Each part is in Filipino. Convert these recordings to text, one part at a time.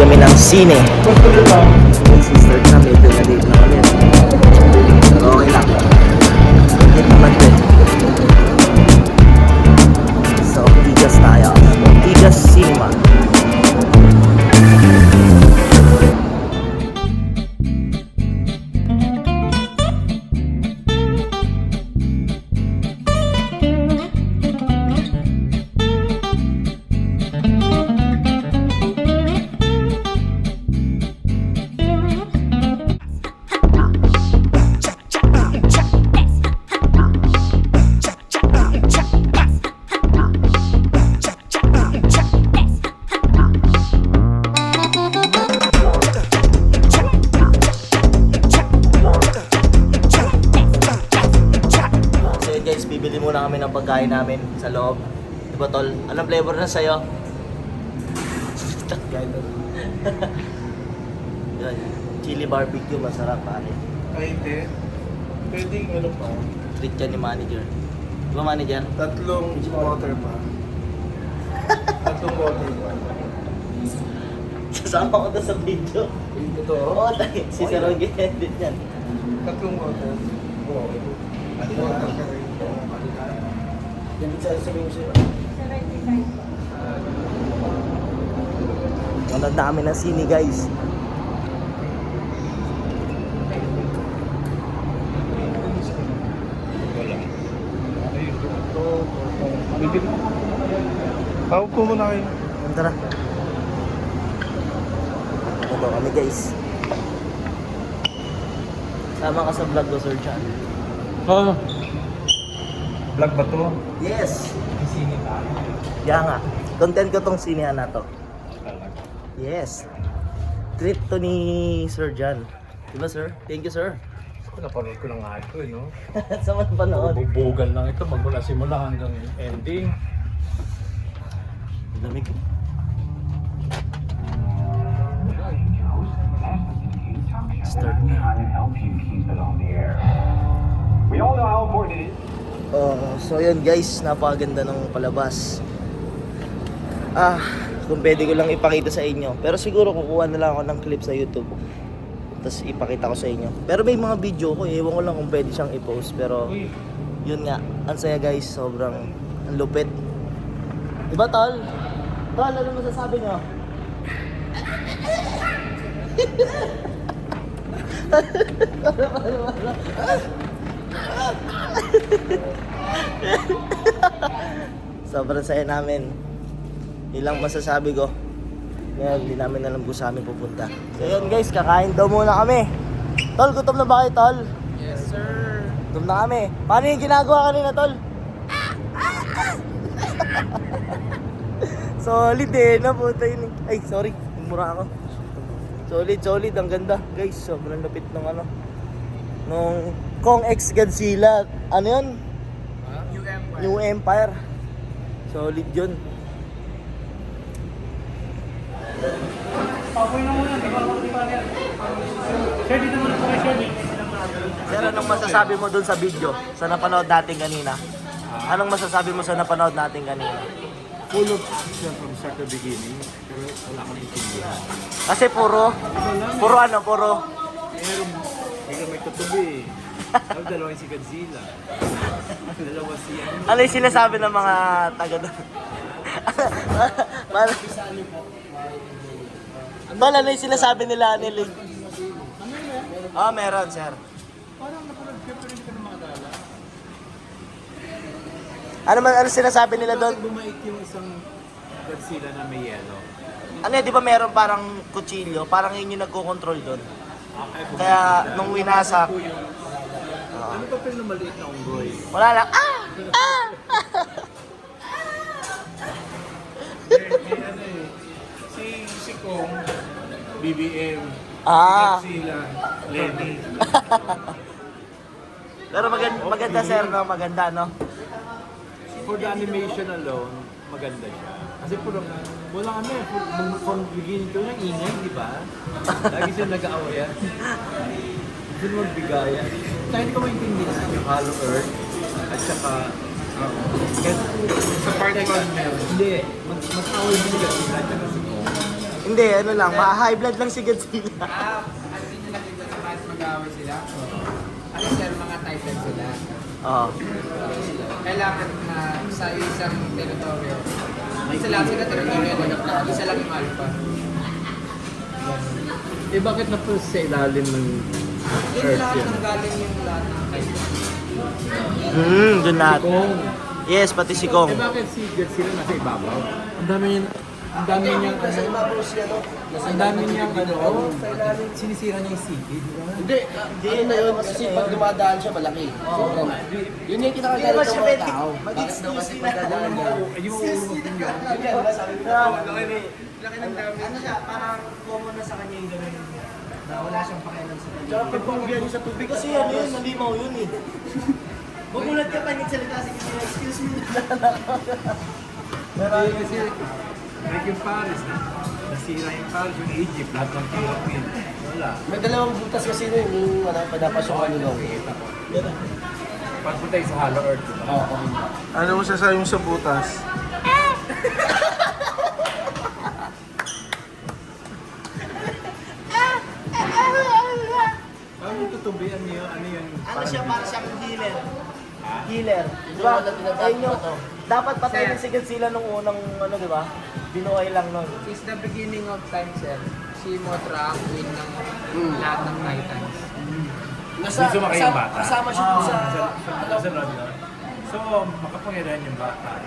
kami ng sine. Sister na medyo na-late na kami. Pero okay lang. Hindi naman din. So, Tigas tayo. Tigas Cinema. Bibili muna kami ng pagkain namin sa loob. Diba tol? Anong flavor na sa'yo? Yan. Chili barbecue, masarap pare. Ay, hindi. Pwedeng ano pa? Treat yan ni manager. Diba manager? Tatlong water pa. Tatlong water pa. Sasama ko to sa video. Ito? Oo, tayo. Si Sir Roger edit yan. Tatlong water. Oo. Water ka rin. Yan sa sabihin ko sa'yo. Nanood na kami ng sine guys. Wala. Ayun. Ito. Bibili. Tawag po muna kayo. Tara. Ano kami guys. Sama ka sa vlog ko, Sir Chan. Oh. Vlog ba to? Yes! Sini tayo. Kaya nga. Content ko tong sinehan na to. Talaga. Yes. Treat to ni Sir Jan. Diba sir? Thank you sir. Napanood ko lang nga ito eh, no? Sa mga panood. Bubugan lang ito, magmula simula hanggang ending. Lamig. Start na. So yun guys, napakaganda ng palabas. Kung pwede ko lang ipakita sa inyo. Pero siguro kukuha na lang ako ng clip sa YouTube. Tapos ipakita ko sa inyo. Pero may mga video ko, ewan ko lang kung pwede siyang i-post. Pero yun nga, ang saya guys, sobrang ang lupit. Diba tol? Tol, ano masasabi nyo? Sobrang saya namin. Ilang masasabi ko. Kaya hindi namin alam kung saan pupunta. So yun guys, kakain daw muna kami. Tol, gutom na ba kayo tol? Yes, sir. Gutom na kami. Paano yung ginagawa kanina tol? Solid eh, naputa yun eh. Ay, sorry, mura ako. Solid, ang ganda. Guys, sobrang lapit ng ano. Nung Kong X Godzilla. Ano yun? New Empire. New Empire. Solid yun. Papoy na muna, di ba? Sir, dito muna po kayo, sir. Sir, anong masasabi mo dun sa video? Sa napanood natin kanina? Anong masasabi mo sa napanood natin kanina? Full of action from start to beginning. Pero wala akong intindihan. Kasi puro Meron, may tutubi. Ang dalawa si Godzilla. Dalawa siya. ano yung sinasabi ng mga taga doon? Mal, ano yung sinasabi nila nilig? Meron sir. Parang napanood ka pero hindi ka na makadala. Ano sinasabi nila doon? Bumait yung isang Godzilla na may yellow. Ano di ba meron parang kutsilyo? Parang yun yung nagko-control doon. Kaya nung winasak, Ano pa pero maliit na unggoy? wala lang. Ano eh. Si Kong, BBM, Godzilla, Lenny. Pero maganda sir, no? Maganda, no? For the animation alone, maganda siya. Kasi wala kami, from beginning to ng ingay, di ba? Lagi siya nag-aawayan. Gusto na magbigayan. Kaya hindi ko maintindihan yung Hollow Earth at saka sa part na yun, hindi, mag-away din sila at saka si Kong. Hindi, ano lang, high blood lang si Godzilla. At hindi nyo nakita na bakit mag-away sila? Ano sir, mga titan sila. Oo. Kailangan na sa isang teritoryo, isa lang sila teritoryo na isa lang yung alpha. Eh bakit na po sa ilalim ng Doon Earth lahat yun? ng galing yung lahat ng titan. Doon lahat. Kung, Yes, pati si Kong. eh bakit si Godzilla nasa ibabaw? Ang dami niyang ang dami niyang ano, ang dami niyang ano, sinisira niya yung city, di ba? Hindi, ano na yun, kasi pag dumadaan siya malaki. Sobrang. Yun yung kinakagalit ng mga tao. Bakit daw kasi pag dadaan niya? Ano siya, parang common na sa kanya yung gano'n. Na wala siyang pakialam sa kanya. Tsaka pagpapagyan niya sa tubig kasi ano yun, nalimaw yun eh. Magulat ka pa nagsalita si Godzilla, excuse me. Pero kasi like yung Paris, nasira yung Paris, yung Egypt, lahat ng pyramid. Wala. May dalawang butas kasi nun, yung pinapasokan nyo lang. Pagpunta sa Hollow Earth, diba? Oo. Ano mo sasabi mo sa butas? Paano yung tutubian niyo? Ano yun? Ano siya, parang siyang healer. Healer. Di ba? Ayun yung, dapat patayin si Godzilla nung unang, ano di ba? Binuhay lang nun. Since the beginning of time, sir, si Mothra ang queen ng lahat ng titans. Gusto mo kayong bata? Kasama siya dun sa... Sa Lord, no? So, makapangyarihan yung bata.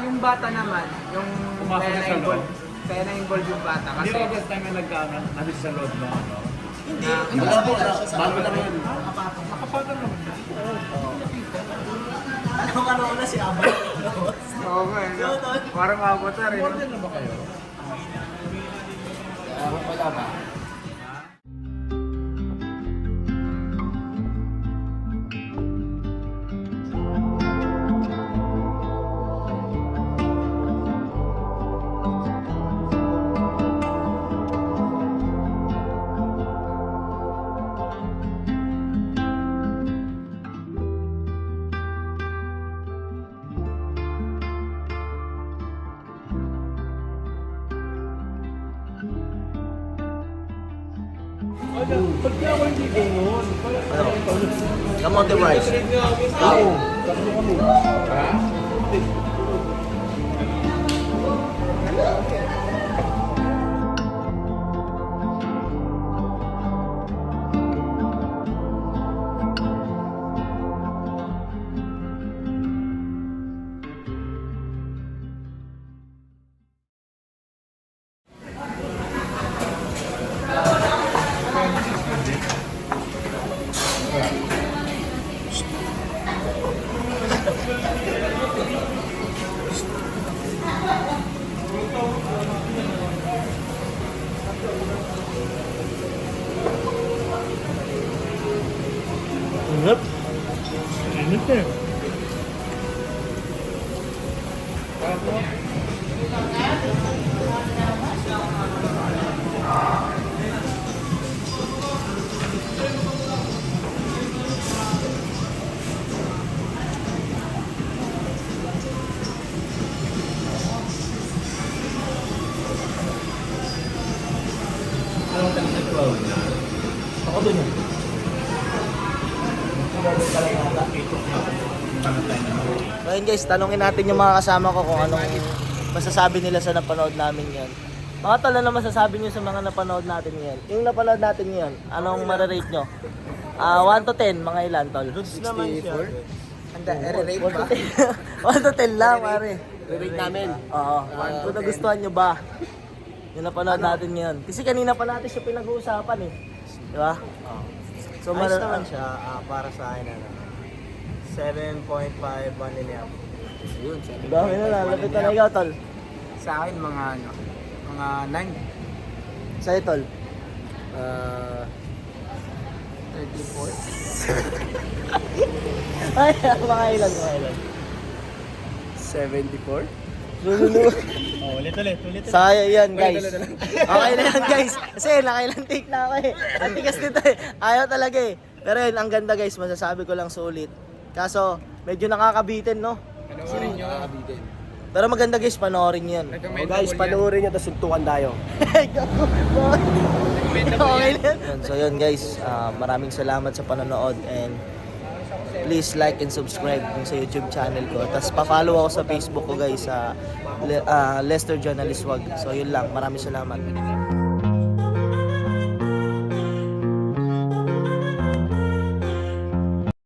Yung bata naman, yung Pumasok kaya na sa loob. na-involve yung bata Hindi kasi ba first time na nagkaanan, ano sa Lord na ano? Bago lang yun. Nakapatan naman siya. Ano na si Aba? Oo nga, parang avatar eh. Order na ba kayo? Wala ba? Ba't kaya ako hindi ganun? Kamote rice. Ingat. Init eh. Anong nag-12 na? Ako dun yun. So yun guys, tanungin natin yung mga kasama ko kung anong masasabi nila sa napanood namin yan. Mga tol, ano masasabi nyo sa mga napanood natin yan? Yung napanood natin yan, anong mararate nyo? 1 to 10, mga ilan tol? 64? Handa, i-rate 1 to 10. 1 to 10 lang, pare. Re-rate namin. Oo. Kung nagustuhan nyo ba? Yung napanood natin ngayon. Kasi kanina pa natin siya pinag-uusapan eh. Di ba? So, Ayos naman siya, para sa akin, 7.5, 1 and a half. Dami na lang. Lapit na ikaw, tol. Sa akin, mga 9. Sa'yo, tol. 34. Ay, mga ilan, mga ilan. 74? Lululu. Ulit. Saya yan, guys. Okay na yan, guys. Kasi nakailang take na ako eh. Ang tigas nito eh. Ayaw talaga eh. Pero yun, ang ganda guys. Masasabi ko lang sulit. Kaso, medyo nakakabitin, no? Panoorin nyo. Pero maganda guys, panoorin nyo yun. Oh, guys, panoorin nyo, tapos suntukan tayo. Okay lang. So yun guys, maraming salamat sa panonood and please like and subscribe kung sa YouTube channel ko. Tapos pa-follow ako sa Facebook ko guys sa Lester Journalist Wag. So yun lang, maraming salamat.